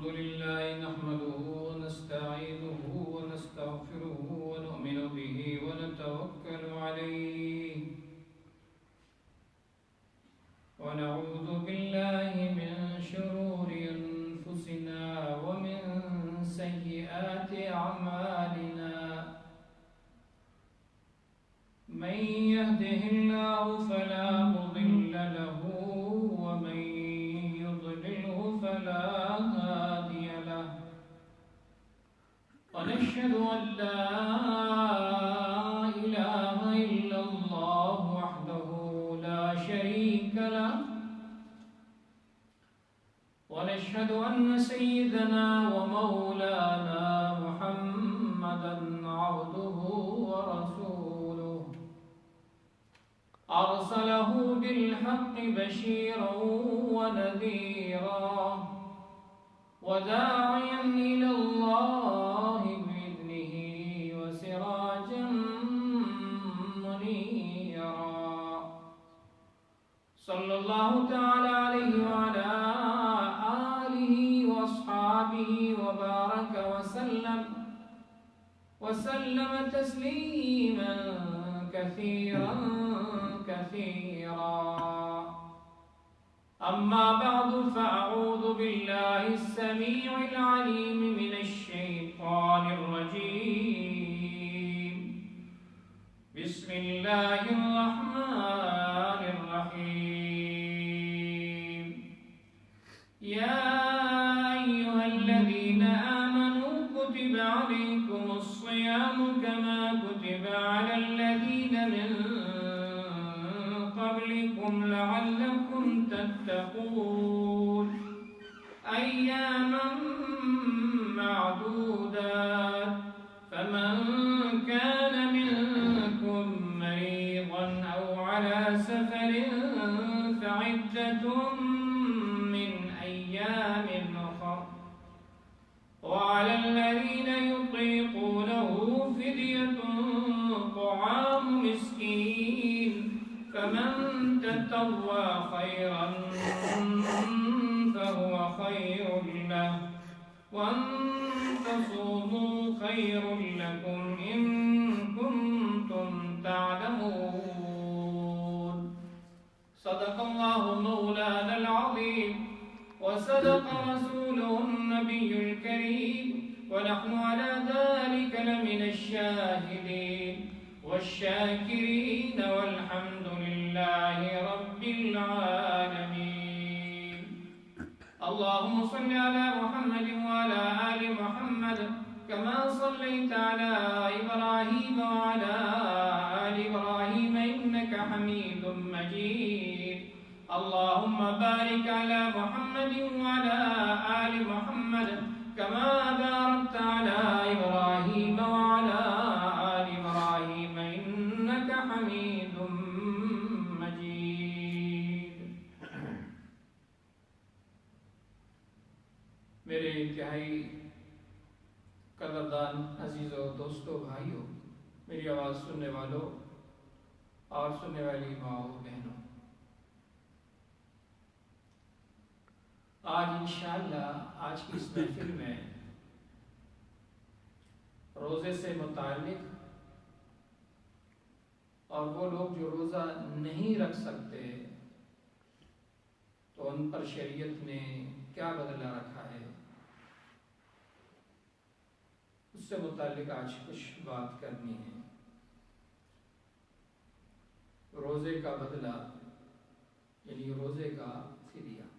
الحمد لله نحمده ونستعينه ونستغفره ونؤمن به ونتوكل عليه ونعوذ بالله من شرور أنفسنا ومن سيئات أعمالنا من يهده الله فلا مضل له ومن يضلله فلا هادي له ونشهد أن لا إله إلا الله وحده لا شريك له ونشهد أن سيدنا ومولانا محمدا عبده ورسوله أرسله بالحق بشيرا ونذيرا وداعيا إلى الله بإذنه وسراجا منيرا صلى الله تعالى عليه وعلى آله وأصحابه وبارك وسلم تسليما كثيرا أما بعد فأعوذ بالله السميع العليم من الشيطان الرجيم بسم الله الرحمن الرحيم يا أيها الذين آمنوا كتب عليكم الصيام كما كتب على الذين من قبلكم لعلكم تتقون أياما معدودات فمن كان منكم مريضا أو على سفر فعدة من أيام أخر وعلى الذين يطيقونه فدية طعام مسكين فمن تطوع خيرا فهو خير له وأن تصوموا خير لكم إن كنتم تعلمون صدق الله مولانا العظيم وصدق رسوله النبي الكريم ونحن على ذلك لمن الشاهدين والشاكرين والحمد لله رب العالمين اللهم صل على محمد وعلى آل محمد كما صليت على إبراهيم وعلى آل إبراهيم إنك حميد مجيد اللهم بارك على محمد وعلى آل محمد كما باركت على إبراهيم وعلى آل إبراهيم إنك حميد مجيد میرے انتہائی قدردان عزیزوں دوستوں بھائیوں میری آواز سننے والوں اور سننے والی ماؤں بہنوں آج انشاءاللہ آج کی اس محفل میں روزے سے متعلق اور وہ لوگ جو روزہ نہیں رکھ سکتے تو ان پر شریعت نے کیا بدلہ رکھا ہے اس سے متعلق آج کچھ بات کرنی ہے روزے کا بدلہ یعنی روزے کا فدیہ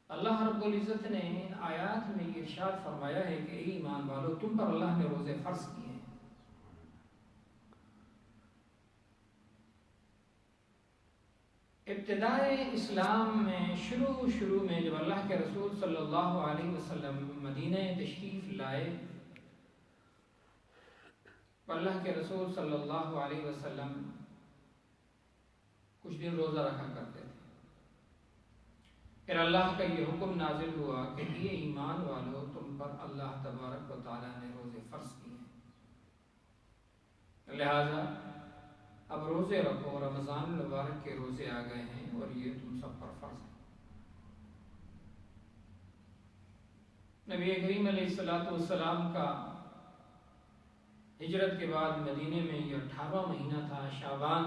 اللہ رب العزت نے آیات میں یہ ارشاد فرمایا ہے کہ اے ایمان والو تم پر اللہ نے روزے فرض کیے ہیں ابتدائے اسلام میں شروع میں جب اللہ کے رسول صلی اللہ علیہ وسلم مدینہ تشریف لائے اللہ کے رسول صلی اللہ علیہ وسلم کچھ دن روزہ رکھا کرتے تھے پھر اللہ کا یہ حکم نازل ہوا کہ یہ ایمان والو تم پر اللہ تبارک و تعالیٰ نے روزے فرض کیے ہیں لہذا اب روزے رکھو رمضان المبارک کے روزے آ گئے ہیں اور یہ تم سب پر فرض ہے نبی کریم علیہ السلام کا ہجرت کے بعد مدینے میں یہ 18واں مہینہ تھا، شعبان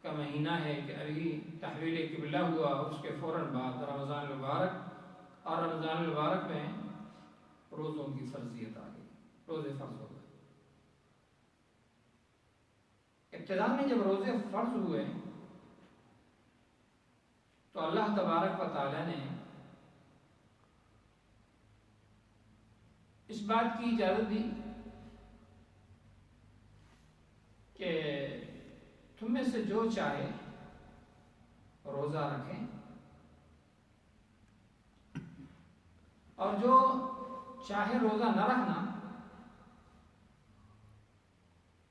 کا مہینہ ہے کہ ابھی تحویل قبلہ ہوا، اور اس کے فوراً بعد رمضان المبارک، اور رمضان المبارک میں روزوں کی فرضیت آ گئی، روزے فرض ہو گئے۔ ابتدا میں جب روزے فرض ہوئے تو اللہ تبارک و تعالی نے اس بات کی اجازت دی کہ تم میں سے جو چاہے روزہ رکھیں، اور جو چاہے روزہ نہ رکھنا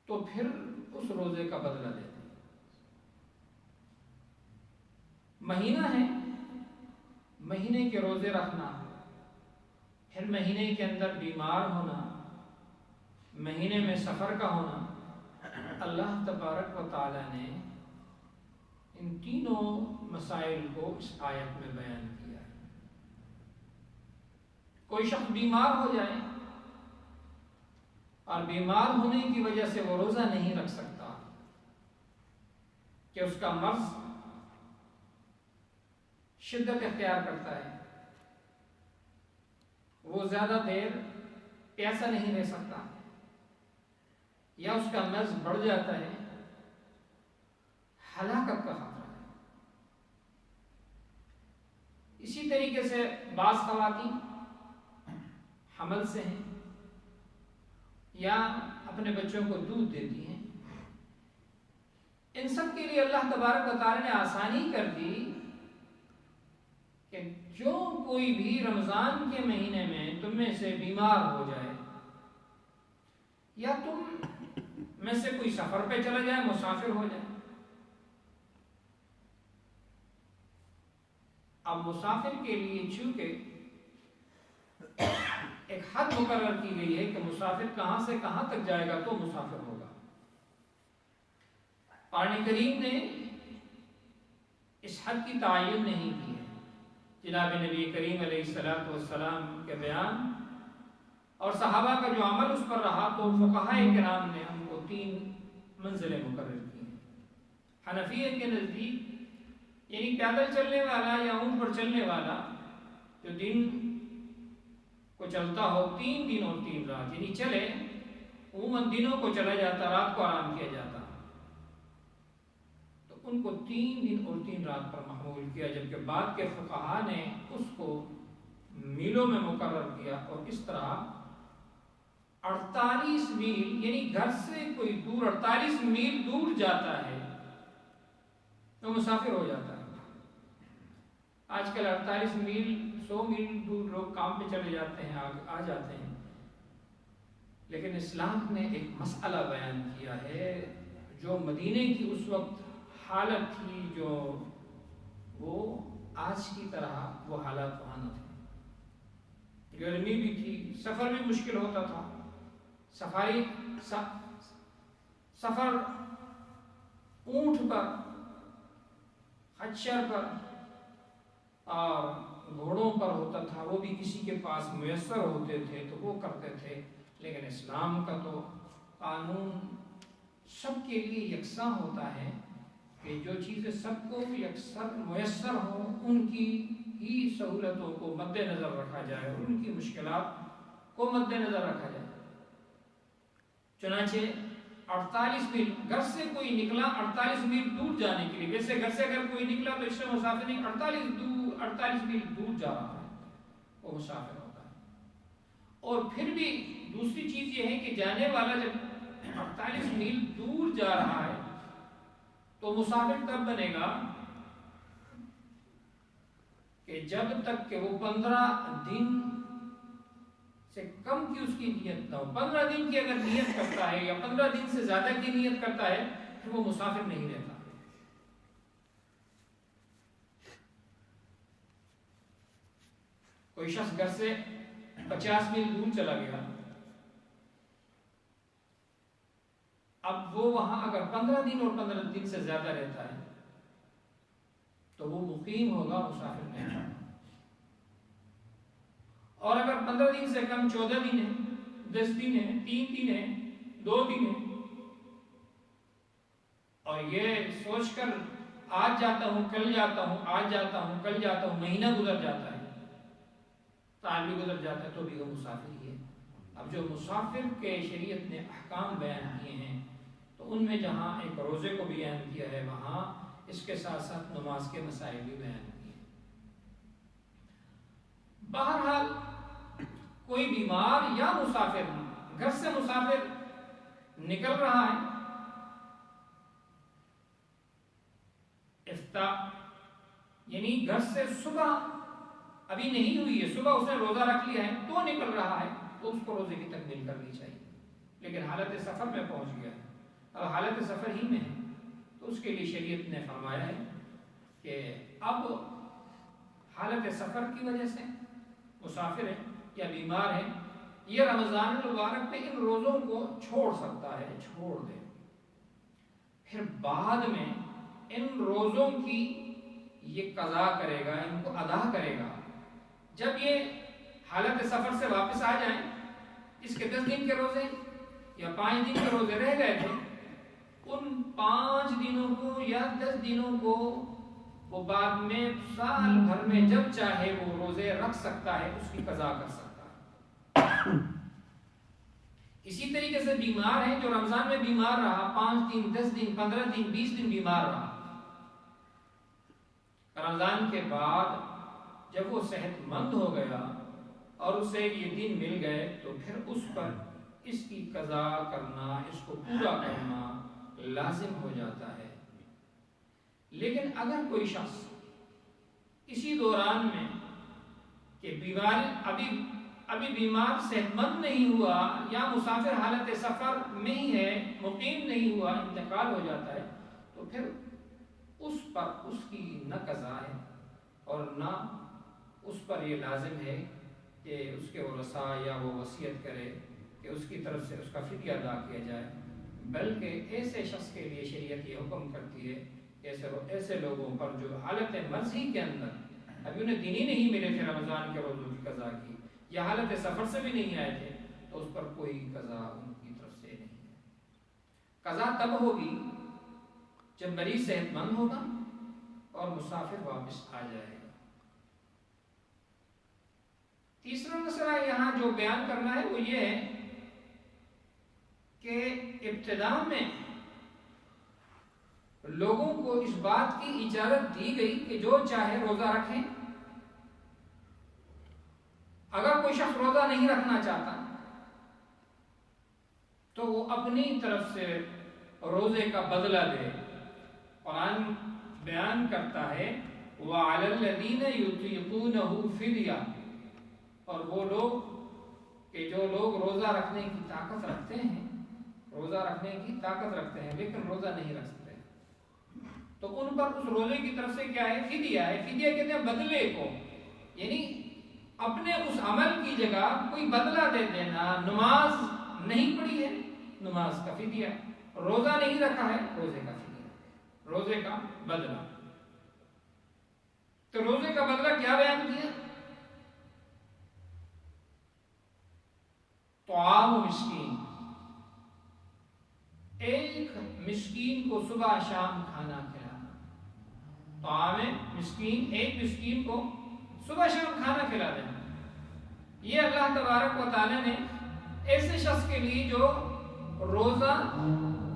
تو پھر اس روزے کا بدلہ دے دیں۔ مہینہ ہے، مہینے کے روزے رکھنا، پھر مہینے کے اندر بیمار ہونا، مہینے میں سفر کا ہونا، اللہ تبارک و تعالی نے ان تینوں مسائل کو اس آیت میں بیان کیا ہے۔ کوئی شخص بیمار ہو جائے اور بیمار ہونے کی وجہ سے وہ روزہ نہیں رکھ سکتا کہ اس کا مرض شدت اختیار کرتا ہے، وہ زیادہ دیر پیاسا نہیں رہ سکتا، یا اس کا مرض بڑھ جاتا ہے، ہلاکت کا خطرہ ہے۔ اسی طریقے سے بعض خواتین حمل سے ہیں یا اپنے بچوں کو دودھ دیتی ہیں، ان سب کے لیے اللہ تبارک و تعالی نے آسانی کر دی کہ جو کوئی بھی رمضان کے مہینے میں تم میں سے بیمار ہو جائے، یا تم میں سے کوئی سفر پہ چلا جائے، مسافر ہو جائے، اب مسافر کے لیے چونکہ ایک حد مقرر کی گئی ہے کہ مسافر کہاں سے کہاں تک جائے گا تو مسافر ہوگا۔ قرآن کریم نے اس حد کی تعین نہیں کی ہے۔ جناب نبی کریم علیہ السلام کے بیان اور صحابہ کا جو عمل اس پر رہا، تو فقہاء کرام نے ہم کو 3 منزلیں مقرر کی ہیں۔ حنفیہ کے نزدیک یعنی پیدل چلنے والا یا اونٹ پر چلنے والا جو دن کو چلتا ہو 3 دن اور 3 رات، یعنی چلے، عموماً دنوں کو چلا جاتا، رات کو آرام کیا جاتا، تو ان کو 3 دن اور 3 رات پر محمول کیا، جبکہ بعد کے فقہاء نے اس کو میلوں میں مقرر کیا، اور اس طرح 48 میل یعنی گھر سے کوئی دور 48 میل دور جاتا ہے تو مسافر ہو جاتا ہے۔ آج کل 48 میل 100 میل دور لوگ کام پہ چلے جاتے ہیں، آ جاتے ہیں، لیکن اسلام نے ایک مسئلہ بیان کیا ہے جو مدینے کی اس وقت حالت تھی، جو وہ آج کی طرح وہ حالات وہاں نہ تھے، گرمی بھی تھی، سفر بھی مشکل ہوتا تھا، سفر اونٹ پر، خچر پر اور گھوڑوں پر ہوتا تھا، وہ بھی کسی کے پاس میسر ہوتے تھے تو وہ کرتے تھے، لیکن اسلام کا تو قانون سب کے لیے یکساں ہوتا ہے کہ جو چیزیں سب کو یکسر میسر ہوں ان کی ہی سہولتوں کو مد نظر رکھا جائے اور ان کی مشکلات کو مد نظر رکھا جائے۔ چنانچہ 48 میل گھر سے کوئی نکلا 48 میل دور جانے کے لیے، ویسے گھر سے اگر کوئی نکلا تو اس سے مسافر نہیں، 48 میل دور جا رہا ہے وہ مسافر ہوتا ہے۔ اور پھر بھی دوسری چیز یہ ہے کہ جانے والا جب 48 میل دور جا رہا ہے تو مسافر تب بنے گا کہ جب تک کہ وہ 15 دن سے کم کی اس کی نیت نہ ہو۔ 15 دن کی اگر نیت کرتا ہے یا 15 دن سے زیادہ کی نیت کرتا ہے پھر وہ مسافر نہیں رہتا۔ کوئی شخص گھر سے 50 میل دور چلا گیا، اب وہ وہاں اگر 15 دن اور 15 دن سے زیادہ رہتا ہے تو وہ مقیم ہوگا، مسافر نہیں ہوگا۔ اور اگر 15 دن سے کم 14 دن ہے، 10 دن ہے، 3 دن ہے، 2 دن ہے، اور یہ سوچ کر آج جاتا ہوں کل جاتا ہوں، آج جاتا ہوں کل جاتا ہوں، مہینہ گزر جاتا ہے، سال بھی گزر جاتا ہے، تو بھی وہ مسافر ہی ہے۔ اب جو مسافر کے شریعت نے احکام بیان کیے ہیں تو ان میں جہاں ایک روزے کو بیان کیا ہے، وہاں اس کے ساتھ ساتھ نماز کے مسائل بھی بیان کیے ہیں۔ بہرحال کوئی بیمار یا مسافر گھر سے مسافر نکل رہا ہے، یعنی گھر سے صبح ابھی نہیں ہوئی ہے، صبح اس نے روزہ رکھ لیا ہے تو نکل رہا ہے، تو اس کو روزے کی تکمیل کرنی چاہیے۔ لیکن حالت سفر میں پہنچ گیا ہے، اب حالت سفر ہی میں ہے، تو اس کے لیے شریعت نے فرمایا ہے کہ اب حالت سفر کی وجہ سے مسافر ہے یا بیمار ہے، یہ رمضان المبارک میں ان روزوں کو چھوڑ سکتا ہے، چھوڑ دے، پھر بعد میں ان روزوں کی یہ قضا کرے گا، ان کو ادا کرے گا۔ جب یہ حالت سفر سے واپس آ جائیں، اس کے 10 دن کے روزے یا 5 دن کے روزے رہ گئے تھے، ان 5 دنوں کو یا 10 دنوں کو وہ بعد میں سال بھر میں جب چاہے وہ روزے رکھ سکتا ہے، اس کی قضا کر سکتا ہے۔ اسی طریقے سے بیمار ہے، جو رمضان میں بیمار رہا، 5 دن 10 دن 15 دن 20 دن بیمار رہا، رمضان کے بعد جب وہ صحت مند ہو گیا اور اسے یہ دن مل گئے، تو پھر اس پر اس کی قضا کرنا، اس کو پورا کرنا لازم ہو جاتا ہے۔ لیکن اگر کوئی شخص اسی دوران میں کہ بیماری ابھی بیمار صحت مند نہیں ہوا یا مسافر حالت سفر میں ہی ہے، مقیم نہیں ہوا، انتقال ہو جاتا ہے، تو پھر اس پر اس کی نہ قضا ہے اور نہ اس پر یہ لازم ہے کہ اس کے ورثاء یا وہ وصیت کرے کہ اس کی طرف سے اس کا فدیہ ادا کیا جائے، بلکہ ایسے شخص کے لیے شریعت یہ حکم کرتی ہے ایسے لوگوں پر جو حالت مرضی کے اندر ابھی انہیں دن ہی نہیں ملے تھے رمضان کے روزوں کی قضا کی، یا حالت سفر سے بھی نہیں آئے تھے، تو اس پر کوئی قضا ان کی طرف سے نہیں ہے۔ قضا تب ہوگی جب مریض صحت مند ہوگا اور مسافر واپس آ جائے گا۔ تیسرا مسئلہ یہاں جو بیان کرنا ہے وہ یہ ہے کہ ابتدا میں لوگوں کو اس بات کی اجازت دی گئی کہ جو چاہے روزہ رکھیں، اگر کوئی شخص روزہ نہیں رکھنا چاہتا تو وہ اپنی طرف سے روزے کا بدلہ دے۔ قرآن بیان کرتا ہے وَعَلَى الَّذِينَ يُطِيقُونَهُ فِدْيَةٌ، اور وہ لوگ کہ جو لوگ روزہ رکھنے کی طاقت رکھتے ہیں، روزہ رکھنے کی طاقت رکھتے ہیں لیکن روزہ نہیں رکھ سکتے، تو ان پر اس روزے کی طرف سے کیا ہے؟ فدیہ ہے۔ فدیہ کہتے ہیں بدلے کو، یعنی اپنے اس عمل کی جگہ کوئی بدلہ دے دینا۔ نماز نہیں پڑھی ہے، نماز کا فدیہ، روزہ نہیں رکھا ہے، روزے کا فدیہ، روزے کا بدلہ۔ تو روزے کا بدلہ کیا بیان کیا؟ طعام مسکین، ایک مسکین کو صبح شام کھانا کھلانا۔ طعام مسکین، ایک مسکین کو صبح شام کھانا کھلا دینا۔ یہ اللہ تبارک و تعالی نے ایسے شخص کے لیے جو روزہ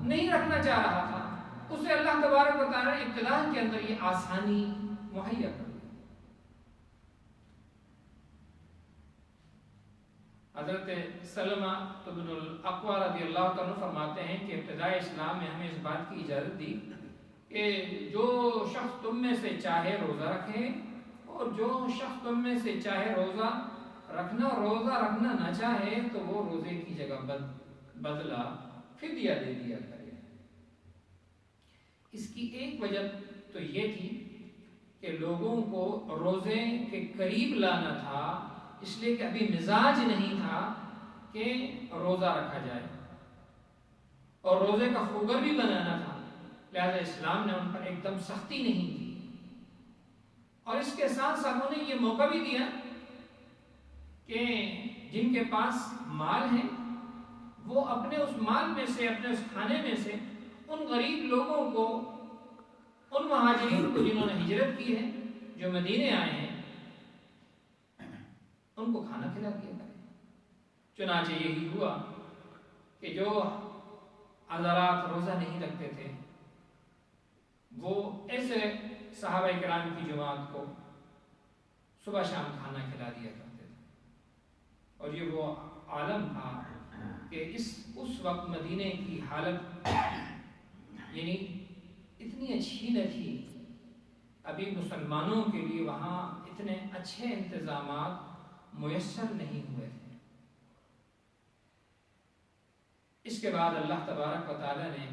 نہیں رکھنا چاہ رہا تھا، اسے اللہ تبارک و تعالی نے ابتدا کے اندر یہ آسانی مہیا کر دی۔ حضرت سلمہ بن الاقوع رضی اللہ عنہ فرماتے ہیں کہ ابتدائی اسلام میں ہمیں اس بات کی اجازت دی کہ جو شخص تم میں سے چاہے روزہ رکھے، اور جو شخص تم میں سے چاہے روزہ رکھنا نہ چاہے تو وہ روزے کی جگہ بدلہ فدیہ دے دیا کرے۔ اس کی ایک وجہ تو یہ تھی کہ لوگوں کو روزے کے قریب لانا تھا، اس لیے کہ ابھی مزاج نہیں تھا کہ روزہ رکھا جائے، اور روزے کا خوگر بھی بنانا تھا، لہذا اسلام نے ان پر ایک دم سختی نہیں کی، اور اس کے ساتھ ساتھ انہیں یہ موقع بھی دیا کہ جن کے پاس مال ہے وہ اپنے اس مال میں سے، اپنے اس کھانے میں سے ان غریب لوگوں کو، ان مہاجرین کو جنہوں نے ہجرت کی ہے، جو مدینے آئے ہیں، ان کو کھانا کھلا دیا کریں۔ چنانچہ یہی ہوا کہ جو حضرات روزہ نہیں رکھتے تھے وہ ایسے صحابہ کرام کی جماعت کو صبح شام کھانا کھلا دیا کرتے تھے، اور یہ وہ عالم تھا کہ اس وقت مدینے کی حالت یعنی اتنی اچھی نہ تھی، ابھی مسلمانوں کے لیے وہاں اتنے اچھے انتظامات میسر نہیں ہوئے تھے۔ اس کے بعد اللہ تبارک و تعالیٰ نے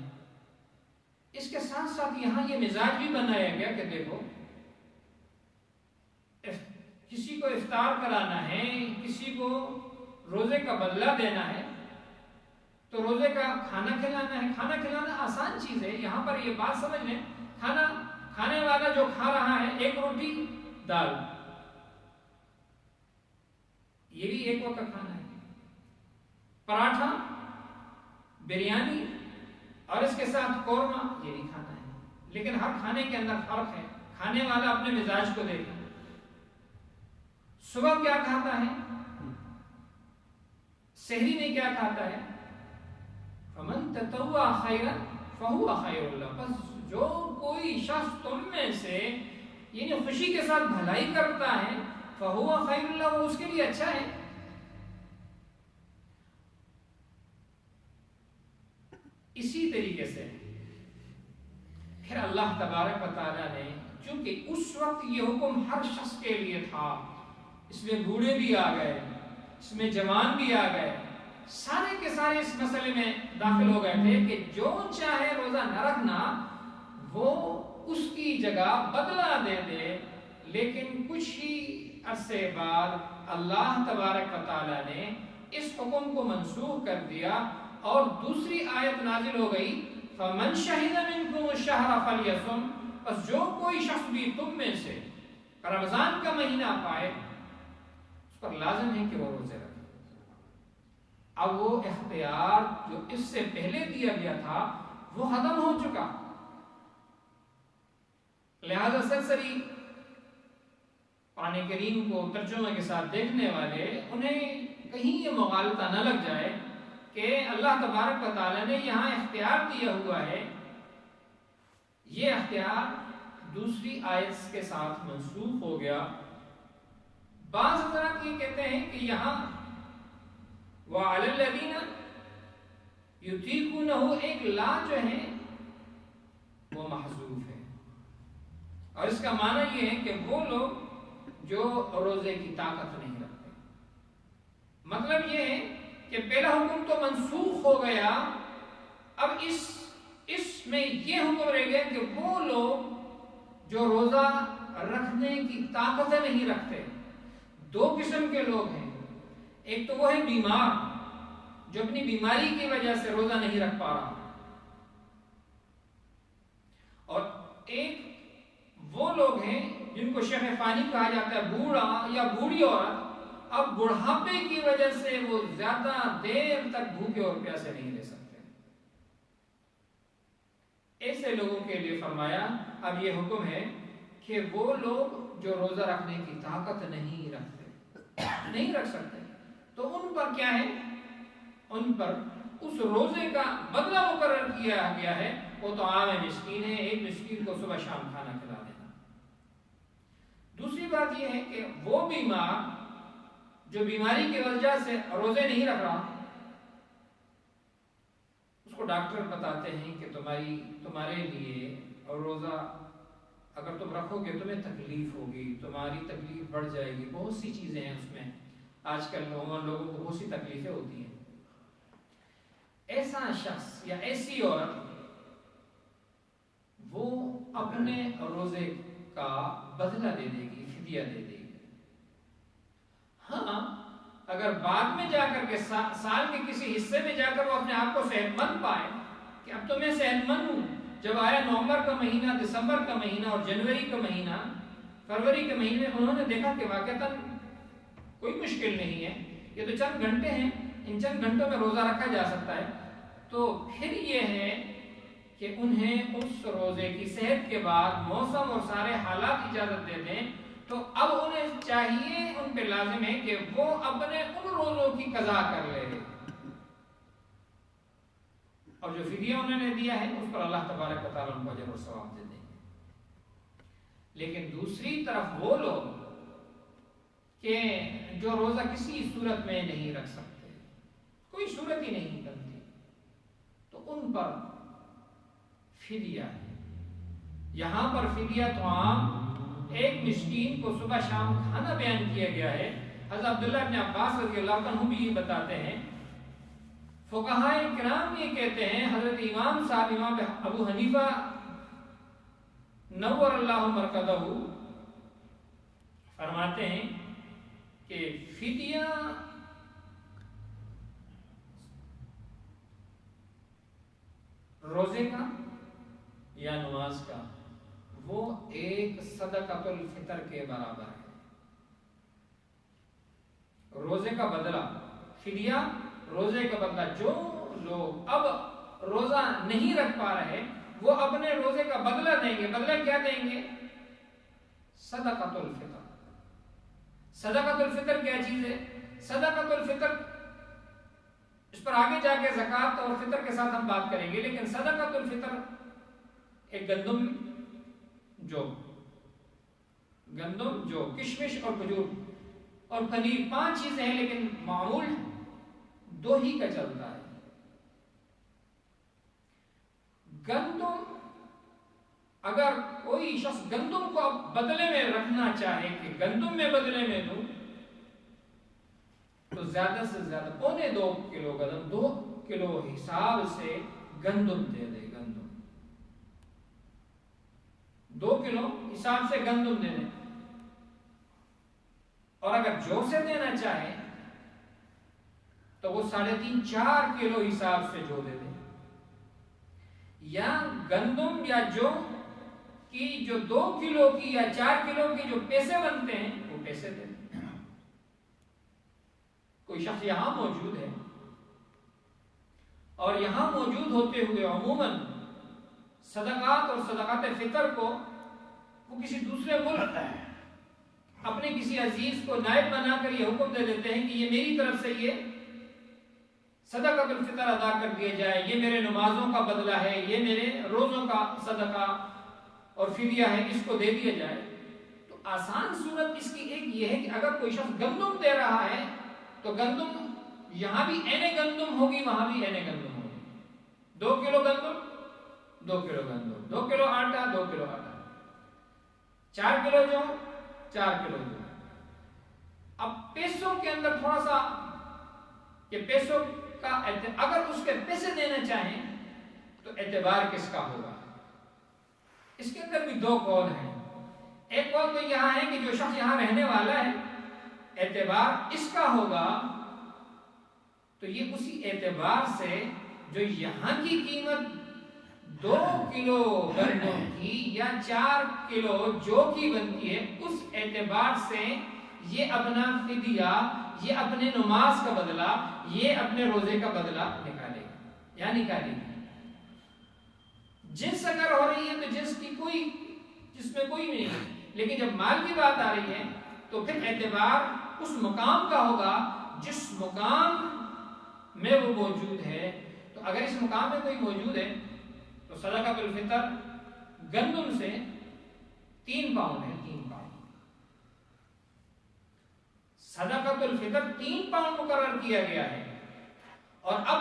اس کے ساتھ ساتھ یہاں یہ مزاج بھی بنایا گیا کہ دیکھو کسی کو افطار کرانا ہے، کسی کو روزے کا بدلہ دینا ہے تو روزے کا کھانا کھلانا ہے۔ کھانا کھلانا آسان چیز ہے، یہاں پر یہ بات سمجھ لیں، کھانا کھانے والا جو کھا رہا ہے ایک روٹی دال، یہ بھی ایک وقت کا کھانا ہے، پراٹھا، بریانی اور اس کے ساتھ قورمہ، یہ بھی کھانا ہے، لیکن ہر کھانے کے اندر فرق ہے۔ کھانے والا اپنے مزاج کو دیکھے، صبح کیا کھاتا ہے، سحری میں کیا کھاتا ہے، فمن تطوع خیرا فہو خیر اللہ، بس جو کوئی شخص تم میں سے یعنی خوشی کے ساتھ بھلائی کرتا ہے فہو خیر اللہ، وہ اس کے لیے اچھا ہے۔ اسی طریقے سے پھر اللہ تبارک و تعالیٰ نے، چونکہ اس وقت یہ حکم ہر شخص کے لیے تھا، اس میں بوڑھے بھی آ گئے، اس میں جوان بھی آ گئے، سارے کے سارے اس مسئلے میں داخل ہو گئے تھے کہ جو چاہے روزہ نہ رکھنا وہ اس کی جگہ بدلہ دے دے، لیکن کچھ ہی عرصے بعد اللہ تبارک و تعالیٰ نے اس حکم کو منسوخ کر دیا اور دوسری آیت نازل ہو گئی، فَمَنْ شَهِدَ مِنْكُمُ الشَّهْرَ فَلْيَصُمْ، بس جو کوئی شخص بھی تم میں سے رمضان کا مہینہ پائے اس پر لازم ہے کہ وہ روزے رکھے۔ اب وہ اختیار جو اس سے پہلے دیا گیا تھا وہ ختم ہو چکا، لہذا سرسری قرآن کریم کو ترجمے کے ساتھ دیکھنے والے انہیں کہیں یہ مغالطہ نہ لگ جائے کہ اللہ تبارک و تعالیٰ نے یہاں اختیار دیا ہوا ہے، یہ اختیار دوسری آیت کے ساتھ منسوخ ہو گیا۔ بعض حضرات یہ کہتے ہیں کہ یہاں وَعَلَى الَّذِينَ يُطِيقُونَهُ ایک لا جو ہے وہ محذوف ہے، اور اس کا معنی یہ ہے کہ وہ لوگ جو روزے کی طاقت نہیں رکھتے۔ مطلب یہ ہے کہ پہلا حکم تو منسوخ ہو گیا، اب اس میں یہ حکم رہ گیا کہ وہ لوگ جو روزہ رکھنے کی طاقت نہیں رکھتے۔ دو قسم کے لوگ ہیں، ایک تو وہ ہے بیمار جو اپنی بیماری کی وجہ سے روزہ نہیں رکھ پا رہا، اور ایک وہ لوگ ہیں جن کو شیخ فانی کہا جاتا ہے، بوڑھا یا بوڑھی عورت، اب بڑھاپے کی وجہ سے وہ زیادہ دیر تک بھوکے اور پیاسے نہیں رہ سکتے۔ ایسے لوگوں کے لیے فرمایا اب یہ حکم ہے کہ وہ لوگ جو روزہ رکھنے کی طاقت نہیں رکھ سکتے، تو ان پر کیا ہے، ان پر اس روزے کا بدلہ مقرر کیا گیا ہے، وہ تو عام مسکین ہے، ایک مسکین کو صبح شام کھانا کھلا دینا۔ دوسری بات یہ ہے کہ وہ بیمار جو بیماری کی وجہ سے روزے نہیں رکھ رہا، اس کو ڈاکٹر بتاتے ہیں کہ تمہارے لیے اور روزہ اگر تم رکھو گے تمہیں تکلیف ہوگی، تمہاری تکلیف بڑھ جائے گی، بہت سی چیزیں ہیں اس میں، آج کل لوگوں کو بہت سی تکلیفیں ہوتی ہیں۔ ایسا شخص یا ایسی عورت وہ اپنے روزے کا بدلہ دے دے گی، فدیہ دے دے گی۔ ہاں اگر بعد میں جا کر کے سال کے کسی حصے میں جا کر وہ اپنے آپ کو صحت مند پائے کہ اب تو میں صحت مند ہوں، جب آیا نومبر کا مہینہ، دسمبر کا مہینہ اور جنوری کا مہینہ، فروری کے مہینے میں انہوں نے دیکھا کہ واقعتاً کوئی مشکل نہیں ہے، یہ تو چند گھنٹے ہیں، ان چند گھنٹوں میں روزہ رکھا جا سکتا ہے، تو پھر یہ ہے کہ انہیں اس روزے کی صحت کے بعد موسم اور سارے حالات اجازت دے دیں، تو اب انہیں چاہیے، ان پہ لازم ہے کہ وہ اپنے ان روزوں کی قضا کر لے، اور جو فدیہ انہوں نے دیا ہے اس پر اللہ تبارک و تعالیٰ ان کو اجر و ثواب دے دیں گے۔ لیکن دوسری طرف وہ لوگ کہ جو روزہ کسی صورت میں نہیں رکھ سکتے، کوئی صورت ہی نہیں بنتی، تو ان پر فدیہ ہے۔ یہاں پر فدیہ طعام، ایک مسکین کو صبح شام کھانا بیان کیا گیا ہے۔ حضرت عبداللہ ابن عباس رضی اللہ عنہ بھی یہ بتاتے ہیں، فقہائے کرام یہ کہتے ہیں، حضرت امام صاحب امام ابو حنیفہ نور اللہ مرکزہ فرماتے ہیں کہ فدیہ روزے کا یا نماز کا وہ ایک صدقۃ الفطر کے برابر ہے۔ روزے کا بدلہ، فدیہ روزے کا بدلہ، جو لوگ اب روزہ نہیں رکھ پا رہے وہ اپنے روزے کا بدلہ دیں گے۔ بدلہ کیا دیں گے؟ صدقۃ الفطر۔ صدقۃ الفطر کیا چیز ہے؟ صدقۃ الفطر، اس پر آگے جا کے زکوٰۃ اور فطر کے ساتھ ہم بات کریں گے، لیکن صدقۃ الفطر ایک گندم جو کشمش اور کھجور اور پنیر، 5 چیزیں ہیں، لیکن معمول 2 ہی کا چلتا ہے۔ گندم، اگر کوئی شخص گندم کو اب بدلے میں رکھنا چاہے کہ گندم میں بدلے میں دوں، تو زیادہ سے زیادہ 2.25 کلو گندم، 2 کلو حساب سے گندم دے دے، گندم 2 کلو حساب سے گندم دے دیں، اور اگر جو سے دینا چاہے تو وہ 3.5-4 کلو حساب سے جو دے دیں، یا گندم یا جو کی جو 2 کلو کی یا 4 کلو کی جو پیسے بنتے ہیں وہ پیسے دے دیں۔ کوئی شخص یہاں موجود ہے اور یہاں موجود ہوتے ہوئے عموماً صدقات اور صدقات فطر کو وہ کسی دوسرے ملک اپنے کسی عزیز کو نائب بنا کر یہ حکم دے دیتے ہیں کہ یہ میری طرف سے یہ صدقۃ الفطر ادا کر دیا جائے، یہ میرے نمازوں کا بدلہ ہے، یہ میرے روزوں کا صدقہ اور فدیہ ہے، اس کو دے دیا جائے۔ تو آسان صورت اس کی ایک یہ ہے کہ اگر کوئی شخص گندم دے رہا ہے تو گندم یہاں بھی گندم ہوگی، وہاں بھی گندم ہوگی، 2 کلو گندم 2 کلو گندم، 2 کلو آٹا 2 کلو آٹا، 4 کلو جو 4 کلو جو۔ اب پیسوں کے اندر تھوڑا سا کہ پیسوں کا اگر اس کے پیسے دینا چاہیں تو اعتبار کس کا ہوگا، اس کے اندر بھی 2 قول ہیں۔ ایک قول تو یہاں ہے کہ جو شخص یہاں رہنے والا ہے اعتبار اس کا ہوگا، تو یہ اسی اعتبار سے جو یہاں کی قیمت 2 کلو گندم کی یا 4 کلو جو کی بنتی ہے، اس اعتبار سے یہ اپنا فدیہ، یہ اپنے نماز کا بدلہ، یہ اپنے روزے کا بدلہ نکالے گا یا نکالے گا۔ جنس اگر ہو رہی ہے تو جنس کی جس میں کوئی نہیں ہے، لیکن جب مال کی بات آ رہی ہے تو پھر اعتبار اس مقام کا ہوگا جس مقام میں وہ موجود ہے۔ تو اگر اس مقام میں کوئی موجود ہے تو صدقۃ الفطر گندم سے 3 پاؤنڈ ہے، 3 پاؤنڈ صدقۃ الفطر 3 پاؤنڈ مقرر کیا گیا ہے، اور اب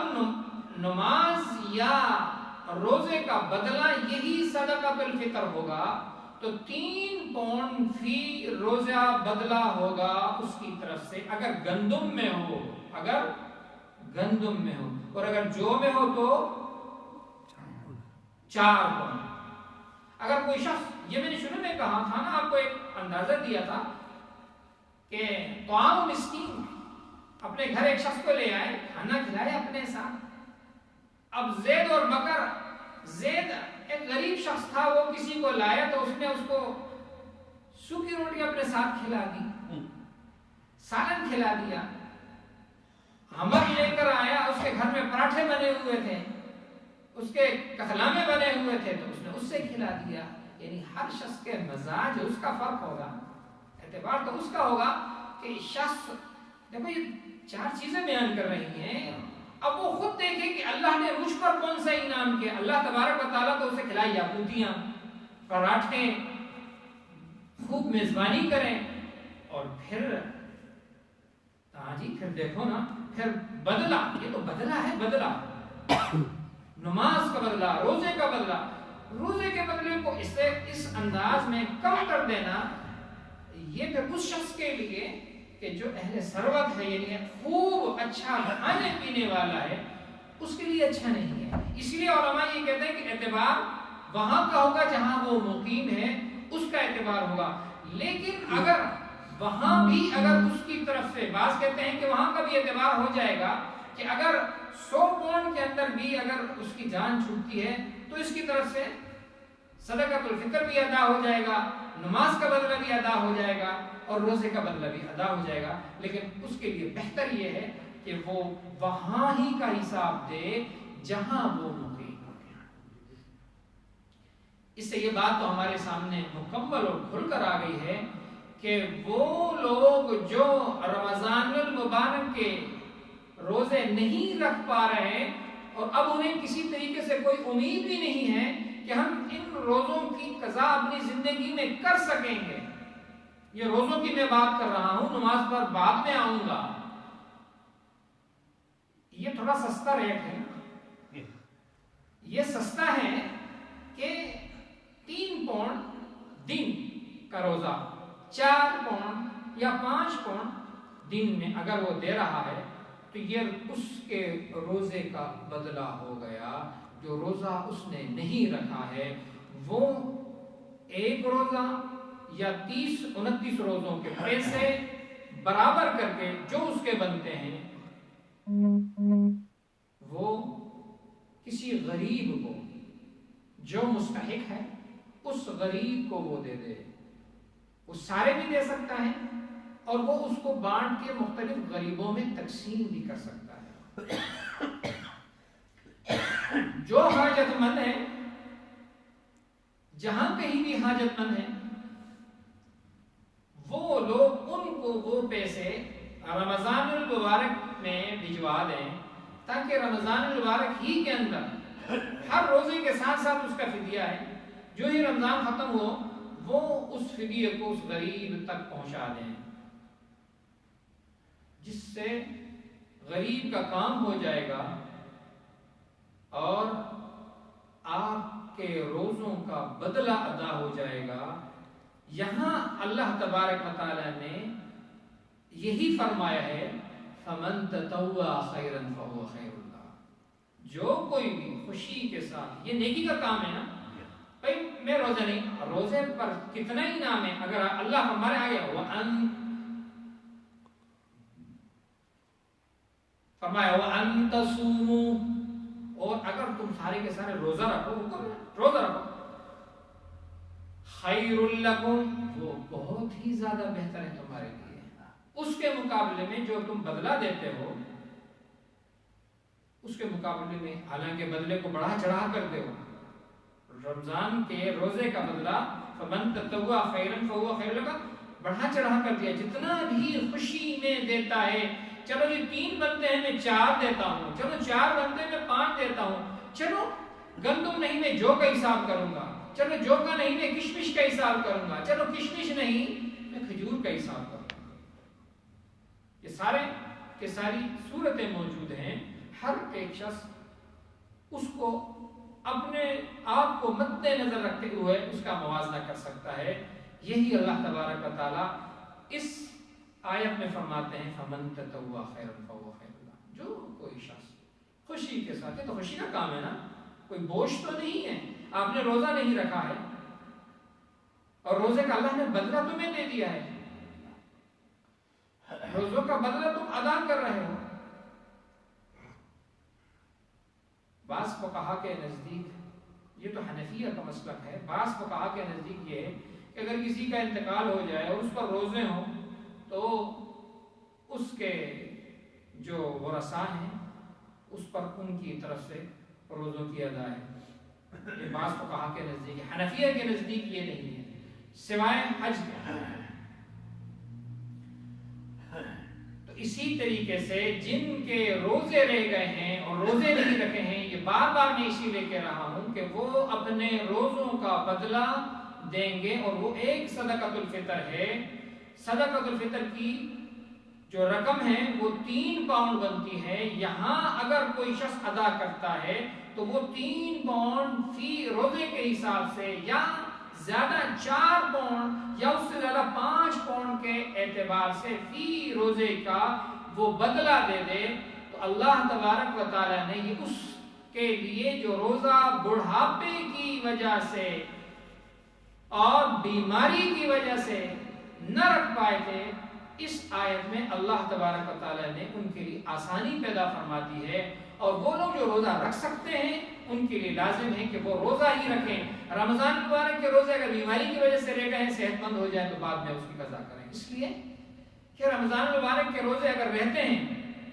نماز یا روزے کا بدلہ یہی صدقۃ الفطر ہوگا، تو 3 پاؤنڈ فی روزہ بدلہ ہوگا اس کی طرف سے، اگر گندم میں ہو، اور اگر جو میں ہو تو 4 پاؤنڈ۔ اگر کوئی شخص، یہ میں نے شروع میں کہا تھا نا، آپ کو ایک اندازہ دیا تھا کہ طعام مسکین، اپنے گھر ایک شخص کو لے آئے، کھانا کھلائے اپنے ساتھ۔ اب زید اور بکر، زید ایک غریب شخص تھا، وہ کسی کو لایا تو اس نے اس کو سوکھی روٹی اپنے ساتھ کھلا دی۔ سالن کھلا دیا، ہمر لے کر آیا، اس کے گھر میں پراٹھے بنے ہوئے تھے، اس کے کتلامے بنے ہوئے تھے تو اس نے اس سے کھلا دیا۔ یعنی ہر شخص کے مزاج اس کا فرق ہوگا، اعتبار تو اس کا ہوگا کہ شخص، دیکھو یہ 4 چیزیں بیان کر رہی ہیں، اب وہ خود دیکھیں کہ اللہ نے مجھ پر کون سا انعام کیا۔ اللہ تبارک و تعالیٰ تو اسے کھلائی یاقوتیاں، پراٹھے، خوب میزبانی کریں، اور پھر ہاں جی پھر دیکھو نا، پھر بدلہ، یہ تو بدلہ ہے، بدلہ نماز کا بدلہ، روزے کا بدلہ، روزے کے بدلے کو اس انداز میں کم کر دینا، یہ پھر اس شخص کے لیے کہ جو اہل ثروت ہے، یعنی خوب اچھا کھانے پینے والا ہے، اس کے لیے اچھا نہیں ہے۔ اس لیے علماء یہ کہتے ہیں کہ اعتبار وہاں کا ہوگا جہاں وہ مقیم ہے، اس کا اعتبار ہوگا۔ لیکن اگر وہاں بھی اگر اس کی طرف سے، بعض کہتے ہیں کہ وہاں کا بھی اعتبار ہو جائے گا کہ اگر 100 پاؤنڈ کے اندر بھی اگر اس کی جان چھوٹتی ہے تو اس کی طرف سے صدقۃ الفطر بھی ادا ہو جائے گا، نماز کا بدلہ بھی ادا ہو جائے گا، اور روزے کا بدلہ بھی ادا ہو جائے گا۔ لیکن اس کے لیے بہتر یہ ہے کہ وہ وہاں ہی کا حساب دے جہاں وہ مقیم ہو۔ اس سے یہ بات تو ہمارے سامنے مکمل اور کھل کر آ گئی ہے کہ وہ لوگ جو رمضان المبارک کے روزے نہیں رکھ پا رہے اور اب انہیں کسی طریقے سے کوئی امید بھی نہیں ہے کہ ہم ان روزوں کی قضا اپنی زندگی میں کر سکیں گے، یہ روزوں کی میں بات کر رہا ہوں، نماز پر بعد میں آؤں گا، یہ تھوڑا سستا ریٹ ہے، یہ سستا ہے کہ 3 پاؤنڈ دن کا روزہ 4 پاؤنڈ یا 5 پاؤنڈ دن میں اگر وہ دے رہا ہے تو یہ اس کے روزے کا بدلہ ہو گیا۔ جو روزہ اس نے نہیں رکھا ہے وہ ایک روزہ یا 30-29 روزوں کے پیسے برابر کر کے جو اس کے بنتے ہیں وہ کسی غریب کو جو مستحق ہے اس غریب کو وہ دے دے۔ وہ سارے بھی دے سکتا ہے اور وہ اس کو بانٹ کے مختلف غریبوں میں تقسیم بھی کر سکتا ہے۔ جو حاجت مند ہے، جہاں کہیں بھی حاجت مند ہے، وہ لوگ ان کو وہ پیسے رمضان المبارک میں بھجوا دیں تاکہ رمضان المبارک ہی کے اندر ہر روزے کے ساتھ ساتھ اس کا فدیہ ہے، جو ہی رمضان ختم ہو وہ اس فدیے کو اس غریب تک پہنچا دیں، جس سے غریب کا کام ہو جائے گا اور آپ کے روزوں کا بدلہ ادا ہو جائے گا۔ یہاں اللہ تبارک و تعالی نے یہی فرمایا ہے فَمَن تَطَوَّعَ خَيْرًا فَهُوَ خَيْرٌ لَهُ، جو کوئی بھی خوشی کے ساتھ، یہ نیکی کا کام ہے نا بھائی، میں روزہ نہیں، روزے پر کتنا ہی نام ہے، اگر اللہ ہمارے آگے فرمایا وَأَن تَصُومُوا، اور اگر تم سارے کے سارے روزہ رکھو، روزہ رکھو، خَيْرٌ لَكُمْ، وہ بہت ہی زیادہ بہتر ہے تمہارے لیے، اس کے مقابلے میں جو تم بدلہ دیتے ہو اس کے مقابلے میں، حالانکہ بدلے کو بڑھا چڑھا کر دے ہو، رمضان کے روزے کا بدلہ فَمَن تَطَوَّعَ خَيْرًا فَهُوَ خَيْرٌ لَهُ بڑھا چڑھا کر دیا، جتنا بھی خوشی میں دیتا ہے، چلو یہ 3 بنتے ہیں میں 4 دیتا ہوں، چلو 4 بنتے ہیں میں 5 دیتا ہوں، چلو گندم نہیں میں جو کا حساب کروں گا، چلو جو کا نہیں میں کشمش کا حساب کروں گا، چلو کشمش نہیں میں کھجور کا حساب کروں گا۔ یہ سارے کے ساری صورتیں موجود ہیں، ہر ایک شخص اس کو اپنے آپ کو مد نظر رکھتے ہوئے اس کا موازنہ کر سکتا ہے۔ یہی اللہ تبارک و تعالیٰ اس آیت میں فرماتے ہیں فَمَن تَطَوَّعَ خَيْرًا فَهُوَ خَيْرٌ لَهُ، جو کوئی شخص خوشی کے ساتھ، یہ تو خوشی کا کام ہے نا، کوئی بوجھ تو نہیں ہے، آپ نے روزہ نہیں رکھا ہے اور روزے کا اللہ نے بدلہ تمہیں دے دیا ہے، روزوں کا بدلہ تم ادا کر رہے ہو۔ بعض فقہا کے نزدیک، یہ تو حنفیہ کا مسلک ہے، بعض فقہا کے نزدیک یہ ہے کہ اگر کسی کا انتقال ہو جائے اور اس پر روزے ہوں تو اس کے جو ورثاء ہیں اس پر ان کی طرف سے روزوں کی ادا ہے۔ یہ بعض فقہا کے نزدیک، حنفیہ کے نزدیک یہ نہیں ہے سوائے حج کے۔ تو اسی طریقے سے جن کے روزے رہ گئے ہیں اور روزے نہیں رکھے ہیں، یہ بار بار میں اسی لیے کہہ رہا ہوں کہ وہ اپنے روزوں کا بدلہ دیں گے، اور وہ ایک صدقۃ الفطر ہے۔ صدقۃ الفطر کی جو رقم ہے وہ 3 پاؤنڈ بنتی ہے۔ یہاں اگر کوئی شخص ادا کرتا ہے تو وہ 3 پاؤنڈ فی روزے کے حساب سے، یا زیادہ 4 پاؤنڈ یا اس سے زیادہ 5 پاؤنڈ کے اعتبار سے فی روزے کا وہ بدلہ دے دے، تو اللہ تبارک و تعالی نے یہ اس کے لیے جو روزہ بڑھاپے کی وجہ سے اور بیماری کی وجہ سے نہ رکھ پائے تھے، اس آیت میں اللہ تبارک و تعالی نے ان کے لیے آسانی پیدا فرما دی ہے، اور وہ لوگ جو روزہ رکھ سکتے ہیں ان کے لیے لازم ہے کہ وہ روزہ ہی رکھیں۔ رمضان مبارک کے روزے اگر بیماری کی وجہ سے رہ گئے ہیں، صحت مند ہو جائے تو بعد میں اس کی قضا کریں، اس لیے کہ رمضان مبارک کے روزے اگر رہتے ہیں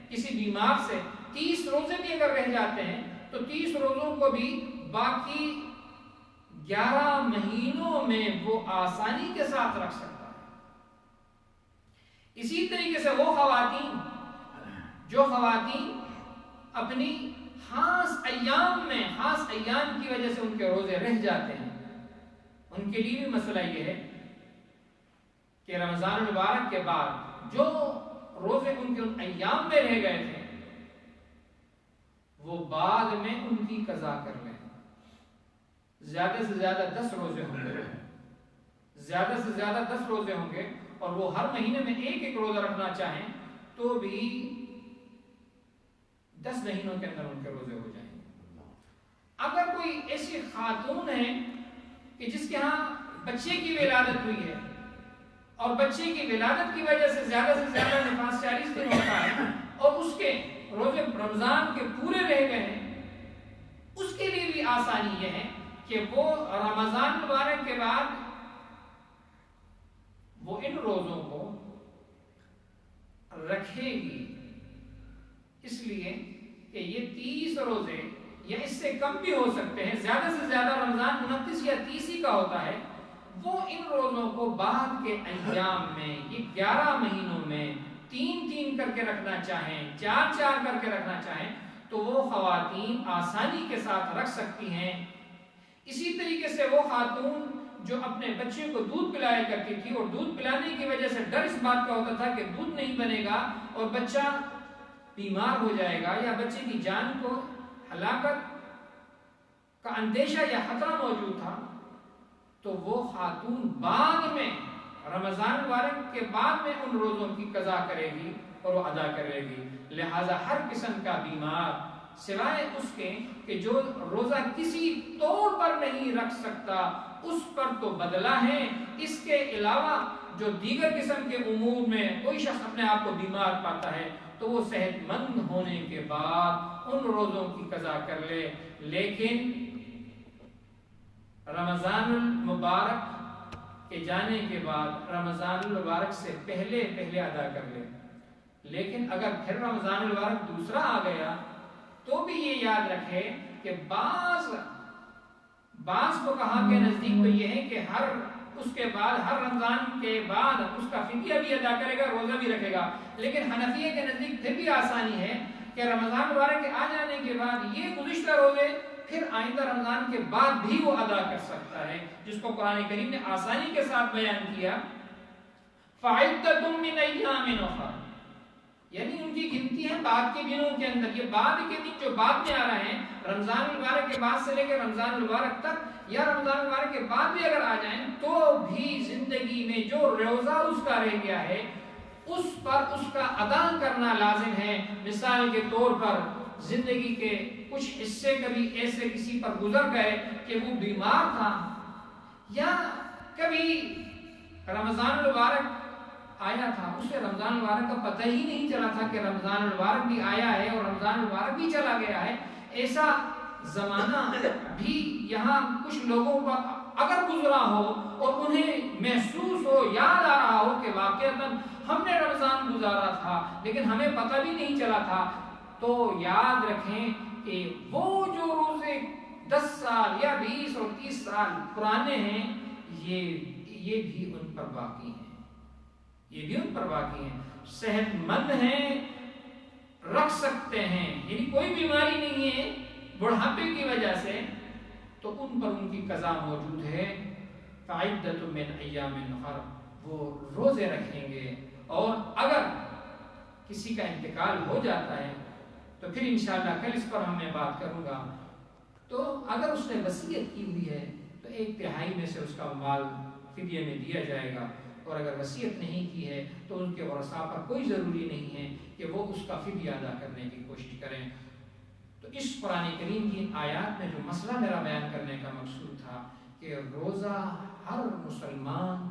کسی بیمار سے، 30 روزے بھی اگر رہ جاتے ہیں تو 30 روزوں کو بھی باقی 11 مہینوں میں وہ آسانی کے ساتھ رکھ سکتا ہے۔ اسی طریقے سے وہ خواتین جو اپنی خاص ایام کی وجہ سے ان کے روزے رہ جاتے ہیں، ان کے لیے بھی مسئلہ یہ ہے کہ رمضان المبارک کے بعد جو روزے ان کے ان ایام میں رہ گئے تھے وہ بعد میں ان کی قضا کر لیں۔ زیادہ سے زیادہ 10 روزے ہوں گے، زیادہ سے زیادہ 10 روزے ہوں گے، اور وہ ہر مہینے میں ایک روزہ رکھنا چاہیں تو بھی 10 مہینوں کے اندر ان کے روزے ہو جائیں گے۔ اگر کوئی ایسی خاتون ہے کہ جس کے ہاں بچے کی ولادت ہوئی ہے اور بچے کی ولادت کی وجہ سے زیادہ نفاس 40 دن ہوتا ہے اور اس کے روزے رمضان کے پورے رہ گئے ہیں، اس کے لیے بھی آسانی یہ ہے کہ وہ رمضان مبارک کے بعد وہ ان روزوں کو رکھے گی، اس لیے کہ یہ 30 روزے یا اس سے کم بھی ہو سکتے ہیں، زیادہ سے زیادہ رمضان 29 یا 30 ہی کا ہوتا ہے، وہ ان روزوں کو بعد کے ایام میں یہ 11 مہینوں میں 3 کر کے رکھنا چاہیں، 4 کر کے رکھنا چاہیں تو وہ خواتین آسانی کے ساتھ رکھ سکتی ہیں۔ اسی طریقے سے وہ خاتون جو اپنے بچے کو دودھ پلایا کرتی تھی اور دودھ پلانے کی وجہ سے ڈر اس بات کا ہوتا تھا کہ دودھ نہیں بنے گا اور بچہ بیمار ہو جائے گا یا بچے کی جان کو ہلاکت کا اندیشہ یا خطرہ موجود تھا، تو وہ خاتون بعد میں رمضان مبارک کے بعد میں ان روزوں کی قضا کرے گی اور وہ ادا کرے گی۔ لہذا ہر قسم کا بیمار سوائے اس کے کہ جو روزہ کسی طور پر نہیں رکھ سکتا اس پر تو بدلہ ہے، اس کے علاوہ جو دیگر قسم کے امور میں کوئی شخص اپنے آپ کو بیمار پاتا ہے تو وہ صحت مند ہونے کے بعد ان روزوں کی قضا کر لے، لیکن رمضان المبارک کے جانے کے بعد رمضان المبارک سے پہلے ادا کر لے۔ لیکن اگر پھر رمضان المبارک دوسرا آ گیا تو بھی یہ یاد رکھے کہ بعض کو کہا کے نزدیک تو یہ ہے کہ ہر رمضان کے بعد اس کا فدیہ بھی ادا کرے گا، روزہ بھی رکھے گا، لیکن حنفیہ کے نزدیک پھر بھی آسانی ہے کہ رمضان مبارک کے آ جانے کے بعد یہ گزشتہ روزے پھر آئندہ رمضان کے بعد بھی وہ ادا کر سکتا ہے، جس کو قرآن کریم نے آسانی کے ساتھ بیان کیا، فَعِدَّةٌ مِّنْ أَيَّامٍ أُخَرَ، یعنی ان کی گنتی ہے بعد کے دنوں کے اندر۔ یہ بعد کے دن جو بعد میں آ رہے ہیں رمضان المبارک کے بعد سے لے کے رمضان المبارک تک یا رمضان المبارک کے بعد بھی اگر آ جائیں تو بھی زندگی میں جو روزہ اس کا رہ گیا ہے اس پر اس کا ادا کرنا لازم ہے۔ مثال کے طور پر زندگی کے کچھ حصے کبھی ایسے کسی پر گزر گئے کہ وہ بیمار تھا، یا کبھی رمضان المبارک آیا تھا، اسے رمضان المبارک کا پتہ ہی نہیں چلا تھا کہ رمضان المبارک بھی آیا ہے اور رمضان المبارک بھی چلا گیا ہے، ایسا زمانہ بھی یہاں کچھ لوگوں پر اگر گزرا ہو اور انہیں محسوس ہو، یاد آ رہا ہو کہ واقعتاً ہم نے رمضان گزارا تھا لیکن ہمیں پتہ بھی نہیں چلا تھا، تو یاد رکھیں کہ وہ جو روزے 10 سال یا 20 اور 30 سال پرانے ہیں یہ بھی ان پر باقی ہیں، یہ بھی ان پر باقی ہیں، صحت مند ہیں، رکھ سکتے ہیں، یعنی کوئی بیماری نہیں ہے بڑھاپے کی وجہ سے، تو ان پر ان کی قضا موجود ہے۔ فعدۃ من ایام اخر، وہ روزے رکھیں گے، اور اگر کسی کا انتقال ہو جاتا ہے تو پھر انشاءاللہ کل اس پر میں بات کروں گا، تو اگر اس نے وصیت کی ہوئی ہے تو 1/3 میں سے اس کا مال فدیے میں دیا جائے گا، اور اگر وصیت نہیں کی ہے تو ان کے ورثاء پر کوئی ضروری نہیں ہے کہ وہ اس کا فدیہ ادا کرنے کی کوشش کریں۔ تو اس قرآن کریم کی آیات میں جو مسئلہ میرا بیان کرنے کا مقصود تھا کہ روزہ ہر مسلمان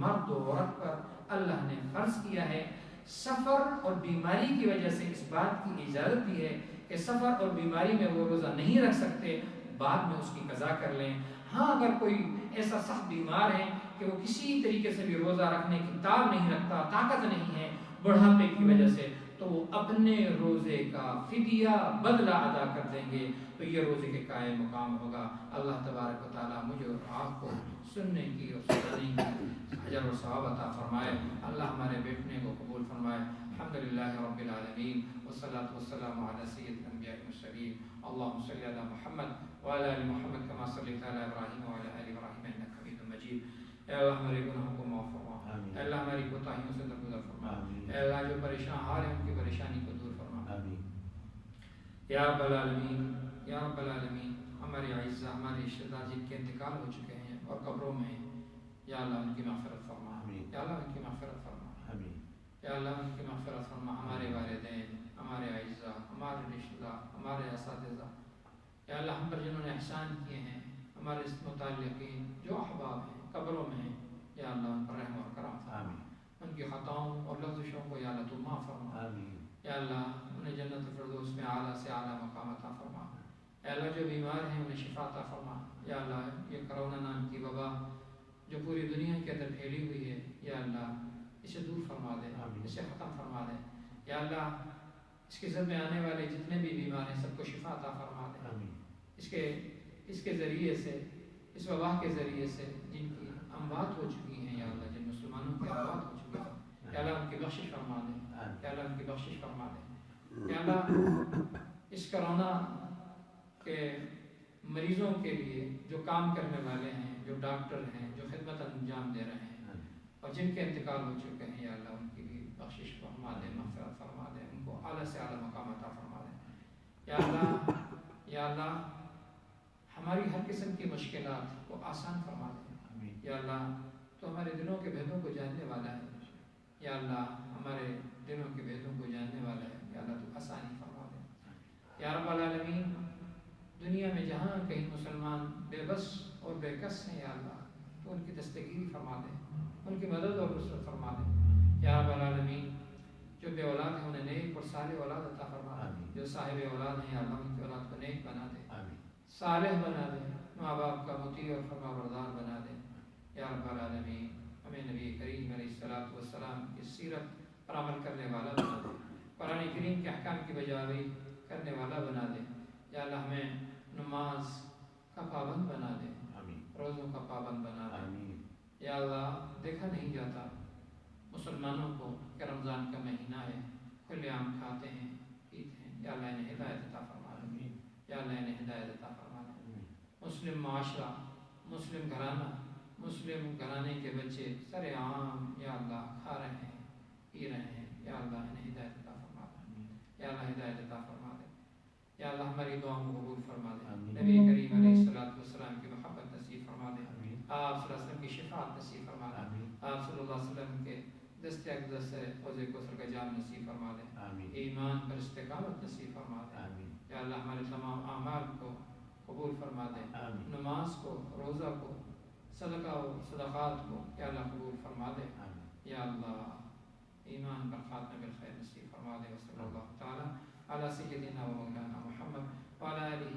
مرد و عورت پر اللہ نے فرض کیا ہے، سفر اور بیماری کی وجہ سے اس بات کی اجازت دی ہے کہ سفر اور بیماری میں وہ روزہ نہیں رکھ سکتے، بعد میں اس کی قضا کر لیں۔ ہاں اگر کوئی ایسا سخت بیمار ہے کہ وہ کسی طریقے سے بھی روزہ رکھنے کی تاب نہیں رکھتا، طاقت نہیں ہے بڑھاپے کی وجہ سے، تو وہ اپنے روزے کا فدیہ بدلہ ادا کر دیں گے، تو یہ روزے کے قائم مقام ہوگا۔ اللہ تبارک و تعالیٰ مجھے اور آپ کو سننے کی اور سنانے کی اجر و ثواب عطا فرمائے۔ اللہ ہمارے بیٹھنے کو قبول فرمائے۔ الحمدللہ رب العالمین، والصلاة والسلام علی سید الانبیاء والمرسلین، اللہم صلی علی محمد وعلی آل محمد کما صلیت علی ابراہیم وعلی آل ابراہیم انک حمید مجید۔ اے اللہ ہمارے گناہوں کو معاف فرما، اے اللہ ہماری کوتاہیوں سے درگزر فرما، اے اللہ جو پریشان حال ہیں ان کی پریشانی کو دور فرما۔ یا رب العالمین، یا رب العالمین، ہمارے اعزاء، ہمارے رشتہ دار جن کے انتقال ہو چکے ہیں اور قبروں میں ہیں، یا اللہ ان کی مغفرت فرما، یا اللہ ان کی مغفرت فرما، یا اللہ ان کی مغفرت فرما۔ ہمارے والدین، ہمارے اعزاء، ہمارے رشتہ دار، ہمارے اساتذہ، یا اللہ ہم پر جنہوں نے احسان کیے ہیں، ہمارے اس متعلقین جو احباب ہیں قبروں میں ہیں، یا اللہ ان پر رحم اور کرم فرما، ان کی خطاؤں اور لغزشوں کو یا اللہ تو معاف فرما، یا اللہ انہیں جنت الفردوس میں اعلیٰ سے اعلیٰ مقام عطا فرما۔ اے اللہ جو بیمار ہیں انہیں شفا عطا فرما، یا اللہ یہ کرونا نام کی وبا جو پوری دنیا کے اندر پھیلی ہوئی ہے، یا اللہ اسے دور فرما دے، اسے ختم فرما دے، یا اللہ اس کے زد میں آنے والے جتنے بھی بیمار ہیں سب کو شفا عطا فرما دے۔ اس کے ذریعے سے، اس وبا کے ذریعے سے جن کی اموات ہو چکی ہیں، یا اللہ جن مسلمانوں کی اموات ہو چکی ہیں، یا اللہ ان کی بخشش فرما دے، یا اللہ ان کی بخشش فرما دے۔ یا اللہ اس کرونا کے مریضوں کے لیے جو کام کرنے والے ہیں، جو ڈاکٹر ہیں، جو خدمت انجام دے رہے ہیں اور جن کے انتقال ہو چکے ہیں، یا اللہ ان کی بھی بخشش فرما دے، مغفرت فرما دے، ان کو اعلیٰ سے اعلیٰ مقام عطا فرما دے۔ یا اللہ، یا اللہ ہماری ہر قسم کی مشکلات کو آسان فرما دے۔ یا اللہ تو ہمارے دلوں کے بھیدوں کو جاننے والا ہے، یا اللہ ہمارے دلوں کے بھیدوں کو جاننے والا ہے، یا اللہ تو آسانی فرما دے۔ یا رب العالمین دنیا میں جہاں کہیں مسلمان بے بس اور بے کس ہیں، یا اللہ تو ان کی دستگیری فرما دے، ان کی مدد اور نصرت فرما دے۔ یا رب العالمین جو بے اولاد ہیں انہیں نیک اور صالح اولاد عطا فرما، جو صاحب اولاد ہیں یا اللہ ان کی اولاد کو نیک بنا دے، صالح بنا دے، ماں باپ کا مطیع اور فرما بردار بنا دے۔ یا رب العالمین ہمیں نبی کریم علیہ الصلوۃ والسلام کی سیرت پر عمل کرنے والا بنا دے، قرآن کریم کے احکام کی بجاوری کرنے والا بنا دے۔ یا اللہ ہمیں نماز کا پابند بنا دے، روزوں کا پابند بنا دے۔ یا اللہ دیکھا نہیں جاتا مسلمانوں کو کہ رمضان کا مہینہ ہے، کھلے عام کھاتے ہیں، پیتے ہیں، یا اللہ انہیں ہدایت عطا فرما دے، یا اللہ انہیں ہدایت عطا فرما دے۔ مسلم معاشرہ، مسلم گھرانہ، مسلم گھرانے کے بچے سر عام یا اللہ کھا رہے ہیں، پی رہے ہیں، یا اللہ انہیں ہدایت عطا فرما دے، یا اللہ ہدایت عطا فرما دے۔ یا اللہ ہماری دعاؤں کو قبول فرما دے، نبی کریم علیہ الصلوۃ والسلام کی محبت نصیب فرما دے، آپ صلی اللہ علیہ وسلم کی شفاعت نصیب فرما دے، آپ صلی اللہ علیہ وسلم کے دست اقدس سے حوض کوثر کا جام نصیب فرما دے، ایمان پر استقامت نصیب فرما دے۔ یا اللہ ہمارے تمام اعمال کو قبول فرما دے، نماز کو، روزہ کو، صدقہ و صدقات کو یا اللہ قبول فرما دے۔ یا اللہ ایمان پر خاتمہ بالخیر نصیب فرما دے۔ وصلی اللہ تعالی علی سیدنا و مولانا محمد وعلی آلہ